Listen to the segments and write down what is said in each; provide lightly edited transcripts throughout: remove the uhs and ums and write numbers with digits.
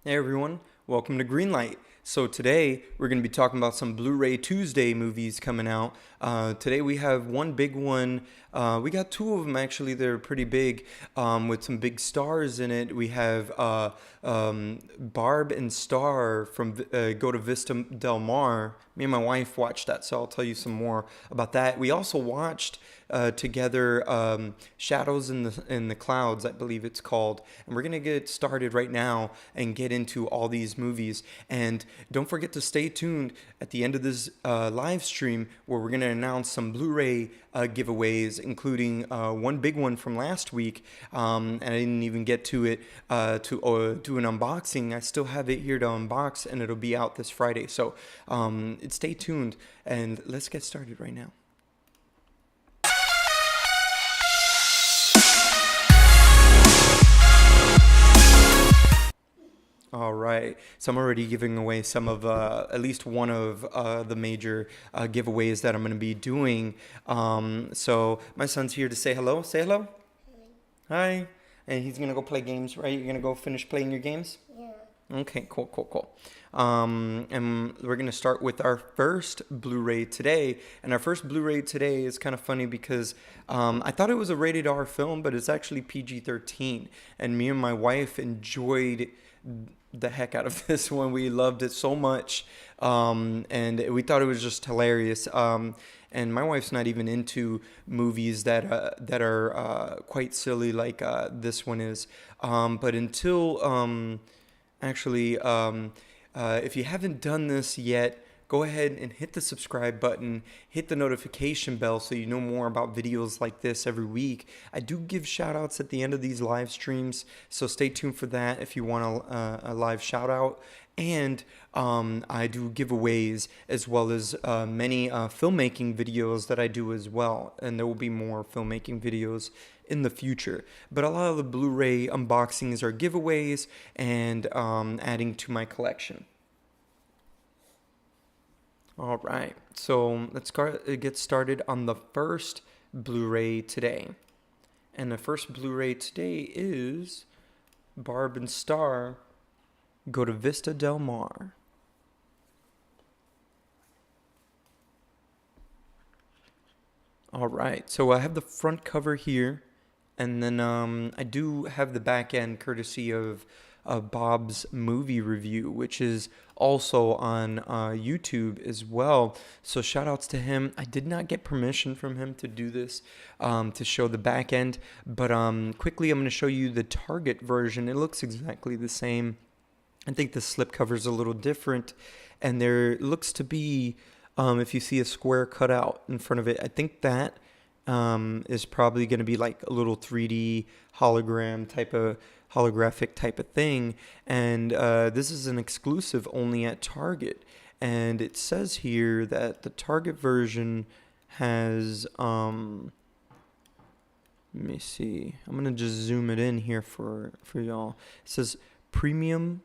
Hey everyone, welcome to Greenlight. So today we're going to be talking about some Blu-ray Tuesday movies coming out. Today we have one big one. We got two of them actually. They're pretty big, with some big stars in it. We have Barb and Star from Go to Vista Del Mar. Me and my wife watched that, so I'll tell you some more about that. We also watched together Shadows in the Clouds, I believe it's called, and we're gonna get started right now and get into all these movies. And don't forget to stay tuned at the end of this live stream where we're gonna announce some Blu-ray giveaways, including one big one from last week. And I didn't even get to it to do an unboxing. I still have it here to unbox, and it'll be out this Friday. So stay tuned, and let's get started right now. All right, so I'm already giving away some of, at least one of the major giveaways that I'm going to be doing. So my son's here to say hello. Say hello. Hi. And he's going to go play games, right? You're going to go finish playing your games? Yeah. Okay, cool. And we're going to start with our first Blu-ray today. And our first Blu-ray today is kind of funny because I thought it was a rated R film, but it's actually PG-13. And me and my wife enjoyed the heck out of this one. We loved it so much, and we thought it was just hilarious. And my wife's not even into movies that are quite silly like this one is. But until if you haven't done this yet, go ahead and hit the subscribe button, hit the notification bell so you know more about videos like this every week. I do give shout outs at the end of these live streams, so stay tuned for that if you want a live shout out. And I do giveaways as well as many filmmaking videos that I do as well. And there will be more filmmaking videos in the future. But a lot of the Blu-ray unboxings are giveaways and adding to my collection. All right, so let's get started on the first Blu-ray today. And the first Blu-ray today is Barb and Star Go to Vista Del Mar. All right, so I have the front cover here, and then I do have the back end courtesy of Bob's movie review, which is also on YouTube as well. So shout outs to him. I did not get permission from him to do this, to show the back end, but quickly I'm going to show you the Target version. It looks exactly the same. I think the slipcover is a little different, and there looks to be, if you see a square cut out in front of it, I think that is probably going to be like a little 3D holographic type of thing. And this is an exclusive only at Target. And it says here that the Target version has, let me see, I'm going to just zoom it in here for y'all. It says premium.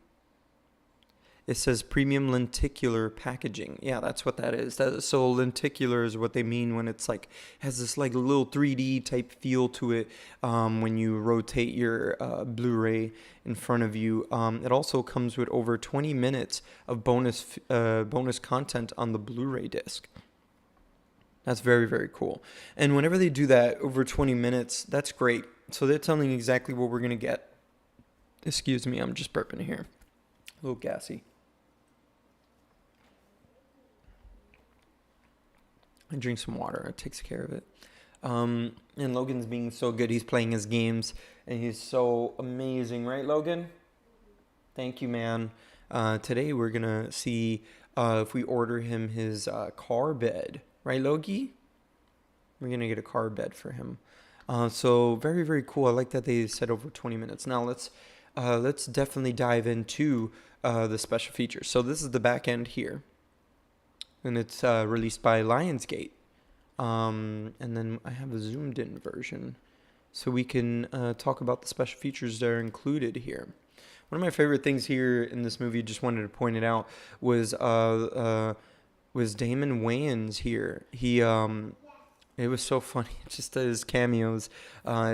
It says premium lenticular packaging. Yeah, that's what that is. So lenticular is what they mean when it's like, has this like little 3D type feel to it when you rotate your Blu-ray in front of you. It also comes with over 20 minutes of bonus content on the Blu-ray disc. That's very, very cool. And whenever they do that, over 20 minutes, that's great. So they're telling exactly what we're going to get. Excuse me, I'm just burping here. A little gassy. I drink some water. It takes care of it. And Logan's being so good. He's playing his games, and he's so amazing. Right, Logan? Thank you, man. Today we're going to see if we order him his car bed. Right, Logie? We're going to get a car bed for him. So very, very cool. I like that they said over 20 minutes. Now let's definitely dive into the special features. So this is the back end here. And it's released by Lionsgate. And then I have a zoomed in version. So we can talk about the special features that are included here. One of my favorite things here in this movie, just wanted to point it out, was Damon Wayans here. It was so funny, just his cameos,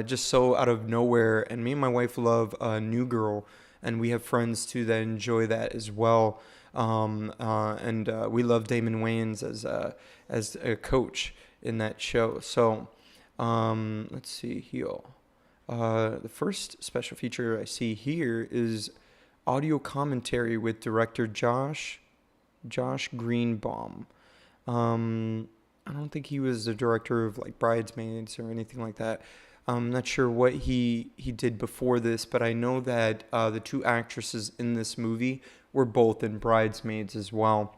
just so out of nowhere. And me and my wife love New Girl. and we have friends too that enjoy that as well. And we love Damon Wayans as a coach in that show. So let's see here. The first special feature I see here is audio commentary with director Josh Greenbaum. I don't think he was the director of like Bridesmaids or anything like that. I'm not sure what he did before this, but I know that the two actresses in this movie were both in Bridesmaids as well.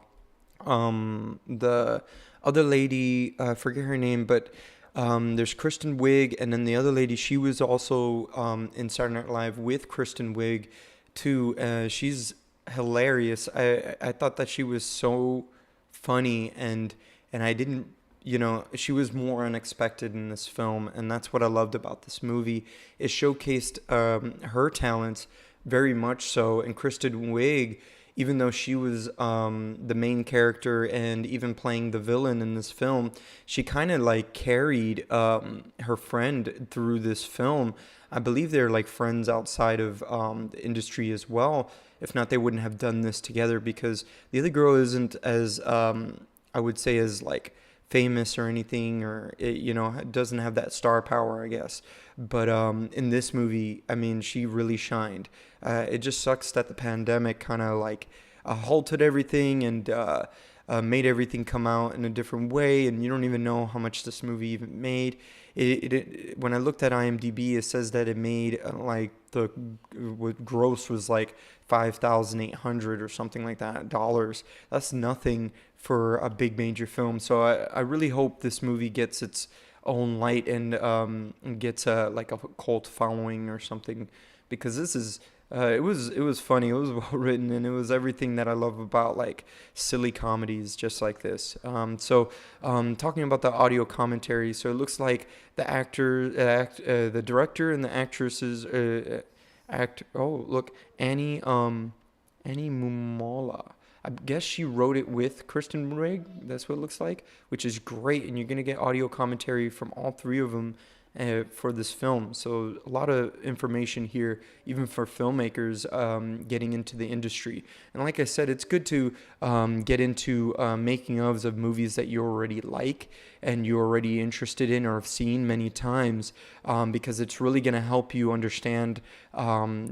The other lady, I forget her name, but there's Kristen Wiig, and then the other lady, she was also in Saturday Night Live with Kristen Wiig too. She's hilarious. I thought that she was so funny, and I didn't, she was more unexpected in this film, and that's what I loved about this movie. It showcased her talents very much so, and Kristen Wiig, even though she was the main character and even playing the villain in this film, she kind of like carried her friend through this film. I believe they're like friends outside of the industry as well. If not, they wouldn't have done this together, because the other girl isn't as, I would say, as like famous or anything, or it, doesn't have that star power, I guess. But in this movie, I mean, she really shined. It just sucks that the pandemic kind of like halted everything and made everything come out in a different way, and you don't even know how much this movie even made. When I looked at IMDb, it says that it made like the gross was like $5,800 or something like that dollars. That's nothing for a big major film. So I really hope this movie gets its own light and gets like a cult following or something, because this is it was funny, it was well written, and it was everything that I love about like silly comedies just like this. Talking about the audio commentary, so it looks like the director and the actresses Annie Mumola. I guess she wrote it with Kristen Wiig. That's what it looks like, which is great. And you're going to get audio commentary from all three of them for this film. So a lot of information here, even for filmmakers getting into the industry. And like I said, it's good to get into making ofs of movies that you already like and you're already interested in or have seen many times, because it's really going to help you understand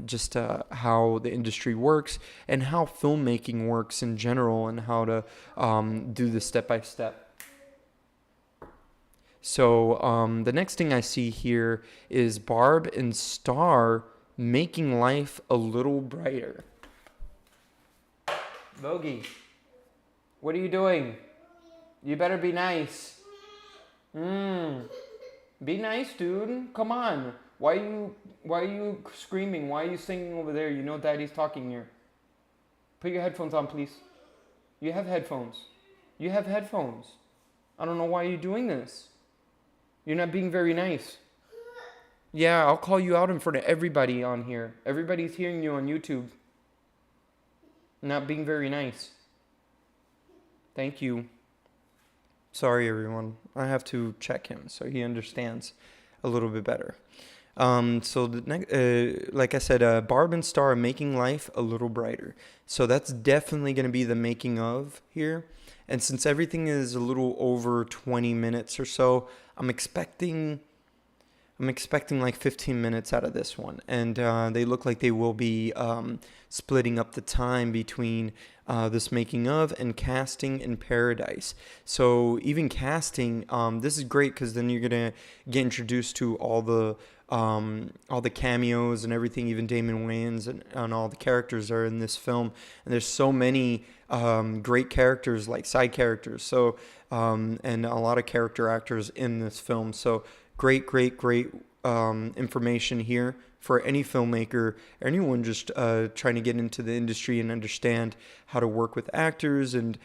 just how the industry works and how filmmaking works in general, and how to do this step by step. So the next thing I see here is Barb and Star making life a little brighter. Bogey, what are you doing? You better be nice. Be nice, dude. Come on. Why are you screaming? Why are you singing over there? You know Daddy's talking here. Put your headphones on, please. You have headphones. You have headphones. I don't know why you're doing this. You're not being very nice. Yeah, I'll call you out in front of everybody on here. Everybody's hearing you on YouTube. Not being very nice. Thank you. Sorry, everyone. I have to check him so he understands a little bit better. So the next, like I said, Barb and Star are making life a little brighter. So that's definitely going to be the making of here. And since everything is a little over 20 minutes or so, I'm expecting like 15 minutes out of this one. And they look like they will be splitting up the time between this making of and casting in Paradise. So even casting, this is great, because then you're going to get introduced to all the cameos and everything. Even Damon Wayans and all the characters are in this film. And there's so many great characters, like side characters. So and a lot of character actors in this film. So great information here for any filmmaker, anyone just trying to get into the industry and understand how to work with actors and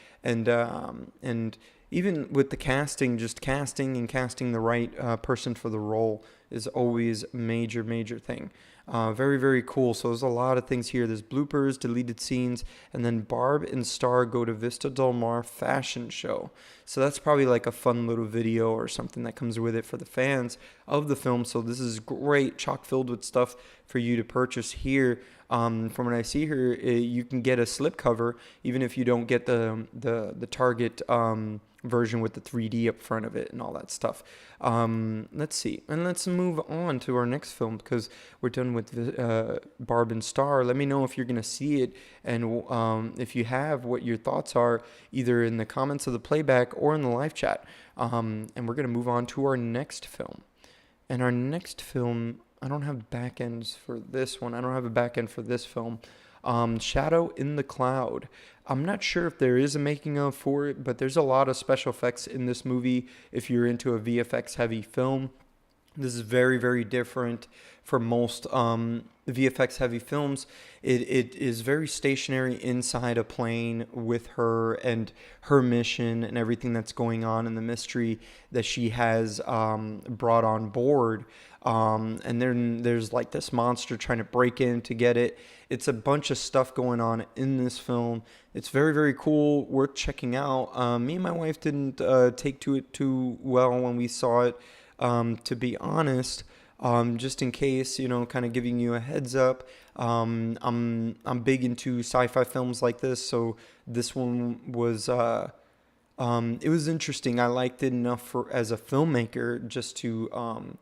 even with the casting, just casting the right person for the role is always a major thing. Very, very cool. So there's a lot of things here. There's bloopers, deleted scenes, and then Barb and Star go to Vista Del Mar fashion show. So that's probably like a fun little video or something that comes with it for the fans of the film. So this is great, chock filled with stuff for you to purchase here. From what I see here, you can get a slipcover even if you don't get the Target version with the 3D up front of it and all that stuff. Let's see, and let's move on to our next film because we're done with Barb and Star. Let me know if you're gonna see it, and if you have, what your thoughts are, either in the comments of the playback or in the live chat. And we're gonna move on to our next film. And our next film, I don't have back ends for this one. I don't have a back end for this film. Shadow in the Cloud. I'm not sure if there is a making of for it, but there's a lot of special effects in this movie if you're into a VFX heavy film. This is very, very different for most VFX heavy films. It is very stationary inside a plane with her and her mission and everything that's going on and the mystery that she has brought on board. And then there's like this monster trying to break in to get it. It's a bunch of stuff going on in this film. It's very, very cool, worth checking out. Me and my wife didn't take to it too well when we saw it, to be honest. Just in case, kind of giving you a heads up. I'm big into sci-fi films like this, so this one was it was interesting. I liked it enough as a filmmaker just to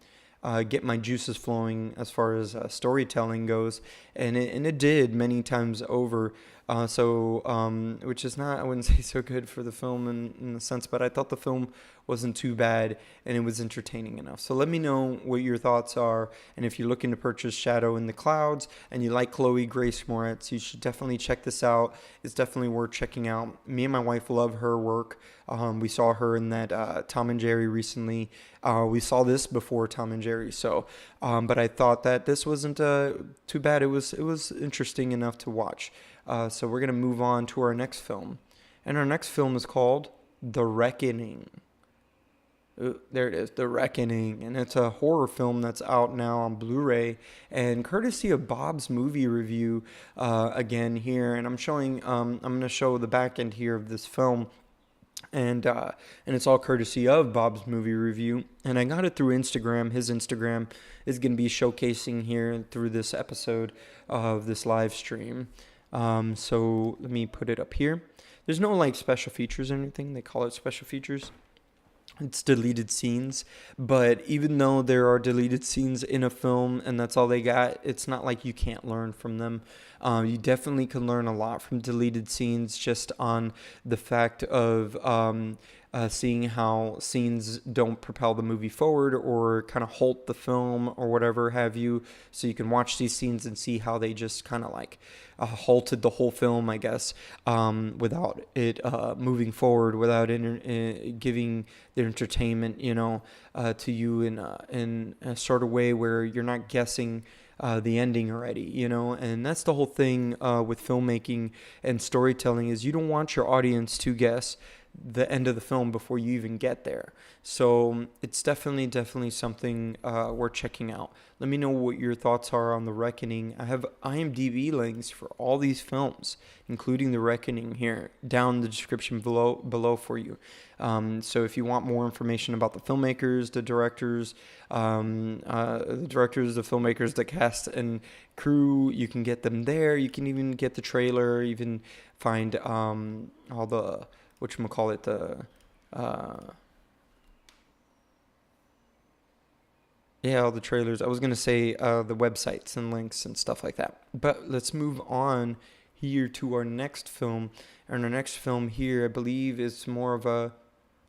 get my juices flowing as far as storytelling goes, and it did many times over. Which is not, I wouldn't say so good for the film in the sense, but I thought the film wasn't too bad and it was entertaining enough. So let me know what your thoughts are, and if you're looking to purchase Shadow in the Clouds and you like Chloe Grace Moretz, you should definitely check this out. It's definitely worth checking out. Me and my wife love her work. We saw her in that Tom and Jerry recently. We saw this before Tom and Jerry, but I thought that this wasn't too bad. It was interesting enough to watch. So we're going to move on to our next film. And our next film is called The Reckoning. There it is, The Reckoning. And it's a horror film that's out now on Blu-ray. And courtesy of Bob's movie review again here. And I'm going to show the back end here of this film. And it's all courtesy of Bob's movie review. And I got it through Instagram. His Instagram is going to be showcasing here through this episode of this live stream. So let me put it up here. There's no like special features or anything. They call it special features. It's deleted scenes, but even though there are deleted scenes in a film and that's all they got, it's not like you can't learn from them. You definitely can learn a lot from deleted scenes just on the fact of seeing how scenes don't propel the movie forward or kind of halt the film or whatever have you. So you can watch these scenes and see how they just kind of like halted the whole film, I guess, without it moving forward, without giving the entertainment, to you in a sort of way where you're not guessing the ending already, and that's the whole thing with filmmaking and storytelling is you don't want your audience to guess the end of the film before you even get there. So it's definitely something worth checking out. Let me know what your thoughts are on The Reckoning. I have IMDb links for all these films, including The Reckoning here, down in the description below for you. So if you want more information about the filmmakers, the directors, the filmmakers, the cast and crew, you can get them there. You can even get the trailer, even find all the all the trailers. I was going to say the websites and links and stuff like that. But let's move on here to our next film. And our next film here, I believe, is more of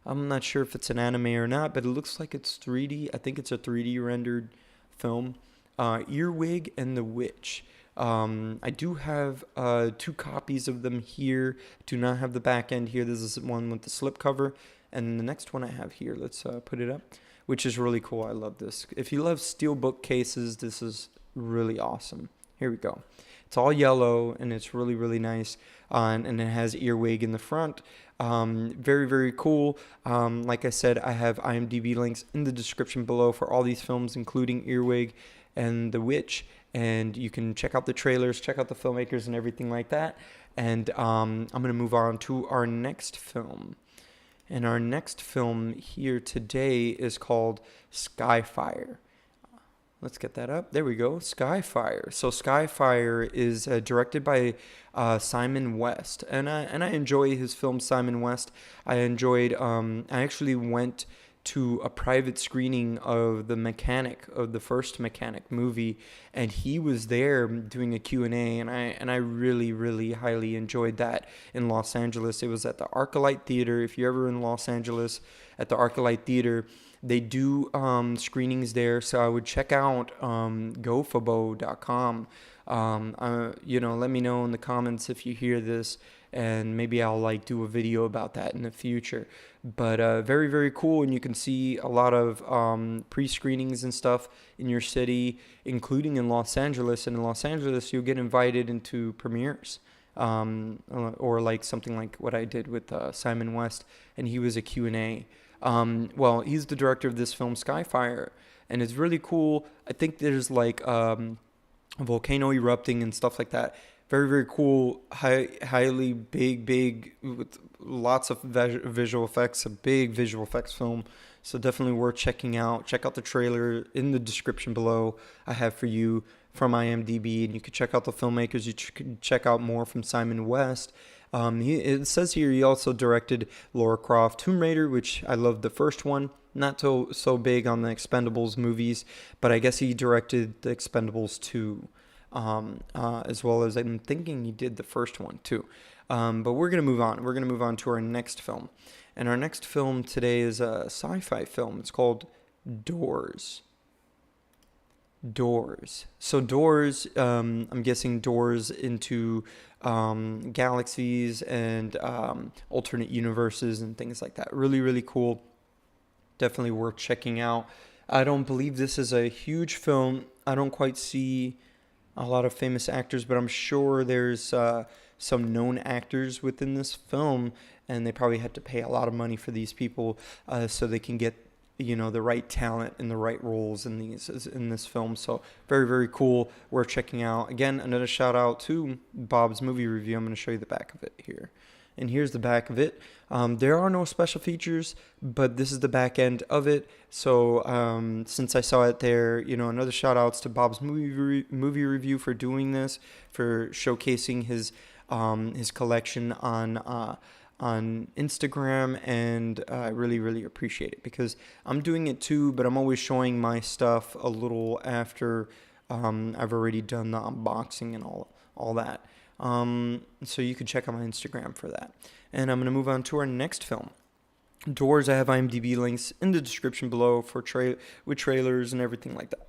I'm not sure if it's an anime or not, but it looks like it's 3D. I think it's a 3D rendered film. Earwig and the Witch. I do have 2 copies of them here. Do not have the back end here. This is one with the slipcover. And the next one I have here, let's put it up, which is really cool. I love this. If you love steel bookcases, this is really awesome. Here we go. It's all yellow, and it's really, really nice. And it has Earwig in the front. Very, very cool. Like I said, I have IMDb links in the description below for all these films, including Earwig. and the Witch. And you can check out the trailers, check out the filmmakers and everything like that. And I'm going to move on to our next film. And our next film here today is called Skyfire. Let's get that up. There we go. Skyfire. So Skyfire is directed by Simon West, and I enjoy his film Simon West. I actually went to a private screening of the first Mechanic movie, and he was there doing a Q&A, and I really, really highly enjoyed that in Los Angeles. It was at the ArcLight Theater. If you're ever in Los Angeles, at the ArcLight Theater, they do screenings there, so I would check out gofabo.com. Let me know in the comments if you hear this, and maybe I'll do a video about that in the future. But very, very cool, and you can see a lot of pre-screenings and stuff in your city, including in Los Angeles. And in Los Angeles, you'll get invited into premieres. Or something like what I did with Simon West, and he was a Q&A. He's the director of this film, Skyfire, and it's really cool. I think there's a volcano erupting and stuff like that. Very, very cool, highly big, with lots of visual effects, a big visual effects film. So definitely worth checking out. Check out the trailer in the description below I have for you from IMDb, and you can check out the filmmakers. You can check out more from Simon West. It says here he also directed Lara Croft Tomb Raider, which I loved the first one. Not so big on the Expendables movies, but I guess he directed the Expendables 2, as well as I'm thinking he did the first one too. But we're going to move on. We're going to move on to our next film. And our next film today is a sci-fi film. It's called Doors. So Doors, I'm guessing doors into galaxies and alternate universes and things like that. Really, really cool. Definitely worth checking out. I don't believe this is a huge film. I don't quite see a lot of famous actors, but I'm sure there's some known actors within this film, and they probably had to pay a lot of money for these people so they can get the right talent and the right roles in this film. So very, very cool. Worth checking out. Again, another shout out to Bob's movie review. I'm going to show you the back of it here. And here's the back of it. There are no special features, but this is the back end of it. So since I saw it there, another shout outs to Bob's movie review for doing this, for showcasing his collection on Instagram, and I really, really appreciate it, because I'm doing it too, but I'm always showing my stuff a little after I've already done the unboxing and all that. So you can check out my Instagram for that. And I'm going to move on to our next film. Doors, I have IMDb links in the description below for with trailers and everything like that.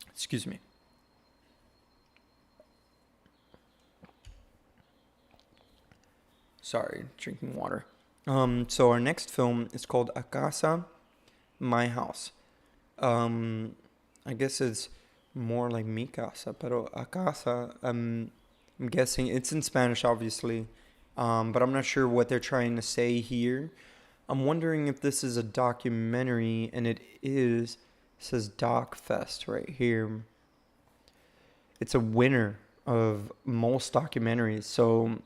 Excuse me. Sorry, drinking water. So our next film is called Acasa, My House. I guess it's more like Mi Casa, pero Acasa, I'm guessing it's in Spanish, obviously, but I'm not sure what they're trying to say here. I'm wondering if this is a documentary, and it is. It says Doc Fest right here. It's a winner of most documentaries, so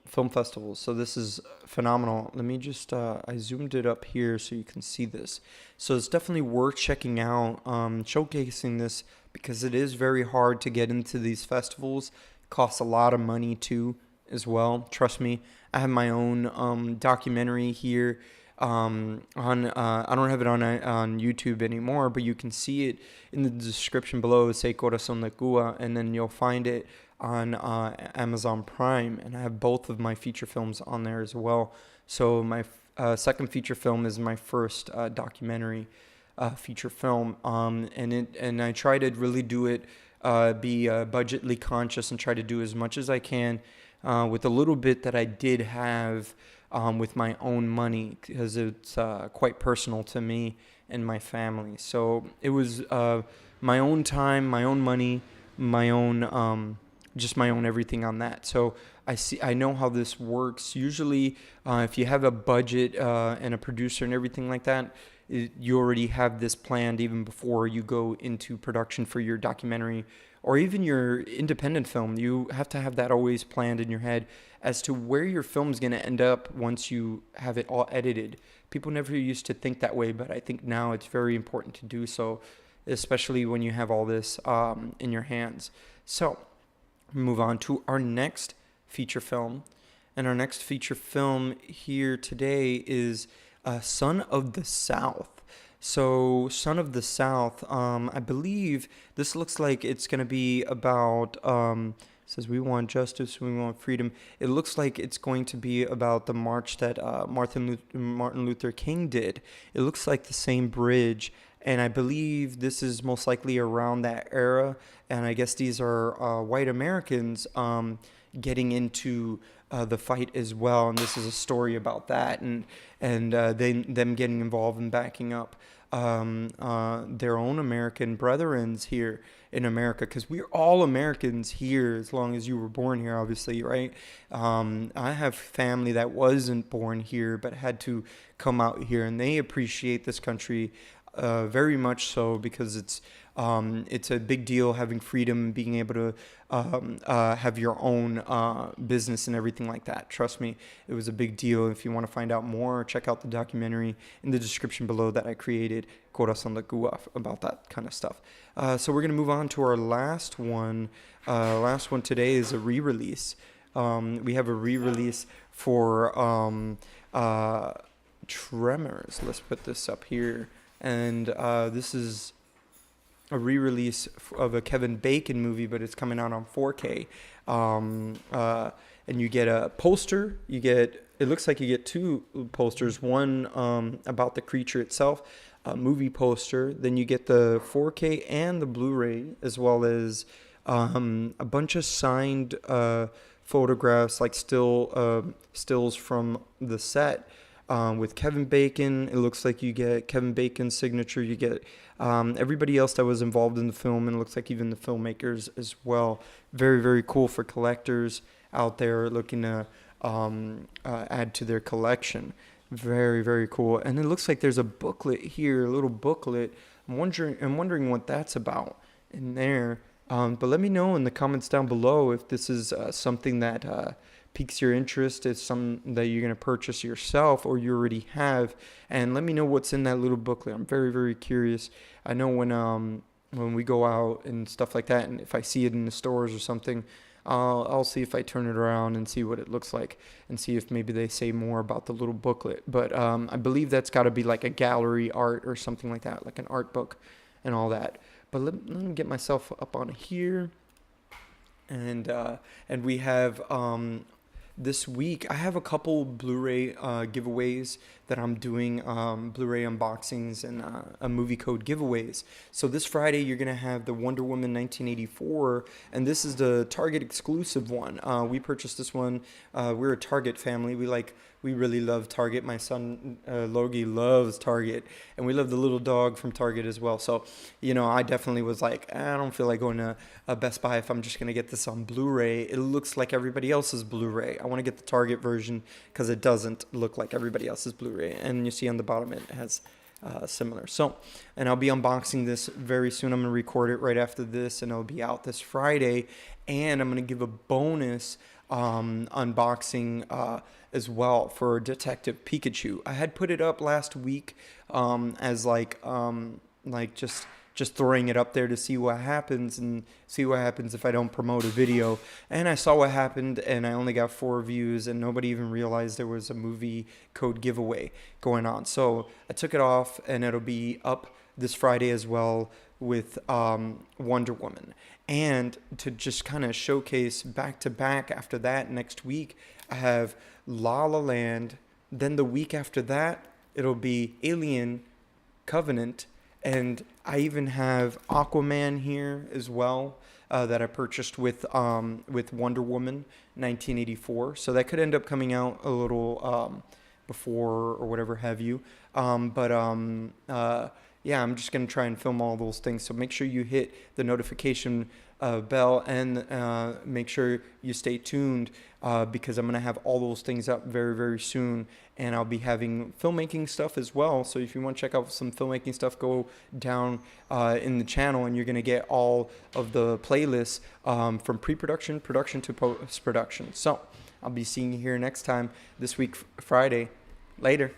film festivals. So this is phenomenal. Let me just I zoomed it up here so you can see this. So it's definitely worth checking out, showcasing this, because it is very hard to get into these festivals. It costs a lot of money too as well. Trust me, I have my own documentary here on I don't have it on YouTube anymore, but you can see it in the description below. Say Corazón de Cuba, and then you'll find it on Amazon Prime, and I have both of my feature films on there as well. So my second feature film is my first documentary feature film, and I try to really do it, be budgetly conscious, and try to do as much as I can with a little bit that I did have with my own money, because it's quite personal to me and my family. So it was my own time, my own money, my own just my own everything on that. So I know how this works. Usually, if you have a budget and a producer and everything like that, you already have this planned even before you go into production for your documentary or even your independent film. You have to have that always planned in your head as to where your film's going to end up once you have it all edited. People never used to think that way, but I think now it's very important to do so, especially when you have all this in your hands. So, move on to our next feature film. And our next feature film here today is Son of the South. So, Son of the South, I believe this looks like it's going to be about, says we want justice, we want freedom. It looks like it's going to be about the march that Martin Luther King did. It looks like the same bridge. And I believe this is most likely around that era. And I guess these are white Americans getting into the fight as well. And this is a story about that and them getting involved and backing up their own American brethrens here in America, because we're all Americans here as long as you were born here, obviously, right? I have family that wasn't born here but had to come out here, and they appreciate this country very much so, because it's a big deal having freedom, being able to have your own business and everything like that. Trust me, it was a big deal. If you want to find out more, check out the documentary in the description below that I created, Corazón de Cuba, about that kind of stuff. So we're going to move on to our last one. Last one today is a re-release. We have a re-release for Tremors. Let's put this up here. And this is a re-release of a Kevin Bacon movie, but it's coming out on 4K. And you get a poster. It looks like you get two posters. One about the creature itself, a movie poster. Then you get the 4K and the Blu-ray, as well as a bunch of signed photographs, like stills from the set. With Kevin Bacon, it looks like you get Kevin Bacon's signature. You get everybody else that was involved in the film, and it looks like even the filmmakers as well. Very, very cool for collectors out there looking to add to their collection. Very, very cool. And it looks like there's a booklet here, a little booklet. I'm wondering what that's about in there. But let me know in the comments down below if this is something that piques your interest, is something that you're going to purchase yourself or you already have, and let me know what's in that little booklet. I'm very, very curious. I know when we go out and stuff like that, and if I see it in the stores or something, I'll see if I turn it around and see what it looks like, and see if maybe they say more about the little booklet. But I believe that's got to be like a gallery art or something like that, like an art book and all that. But let me get myself up on here, and we have this week, I have a couple Blu-ray giveaways that I'm doing, Blu-ray unboxings and a movie code giveaways. So this Friday, you're going to have the Wonder Woman 1984, and this is the Target exclusive one. We purchased this one. We're a Target family. We really love Target. My son, Logie, loves Target, and we love the little dog from Target as well. So, I definitely was like, I don't feel like going to Best Buy if I'm just going to get this on Blu-ray. It looks like everybody else's Blu-ray. I want to get the Target version because it doesn't look like everybody else's Blu-ray. And you see on the bottom it has similar. So, and I'll be unboxing this very soon. I'm going to record it right after this, and it'll be out this Friday. And I'm going to give a bonus unboxing as well for Detective Pikachu. I had put it up last week as just throwing it up there to see what happens, and see what happens if I don't promote a video. And I saw what happened, and I only got 4 views, and nobody even realized there was a movie code giveaway going on. So I took it off, and it'll be up this Friday as well with Wonder Woman. And to just kind of showcase back to back after that, next week I have La La Land. Then the week after that, it'll be Alien Covenant. And I even have Aquaman here as well, that I purchased with Wonder Woman 1984. So that could end up coming out a little before or whatever have you. yeah, I'm just going to try and film all those things. So make sure you hit the notification bell, and make sure you stay tuned because I'm going to have all those things up very, very soon. And I'll be having filmmaking stuff as well. So if you want to check out some filmmaking stuff, go down in the channel, and you're going to get all of the playlists from pre-production, production to post-production. So I'll be seeing you here next time this week, Friday. Later.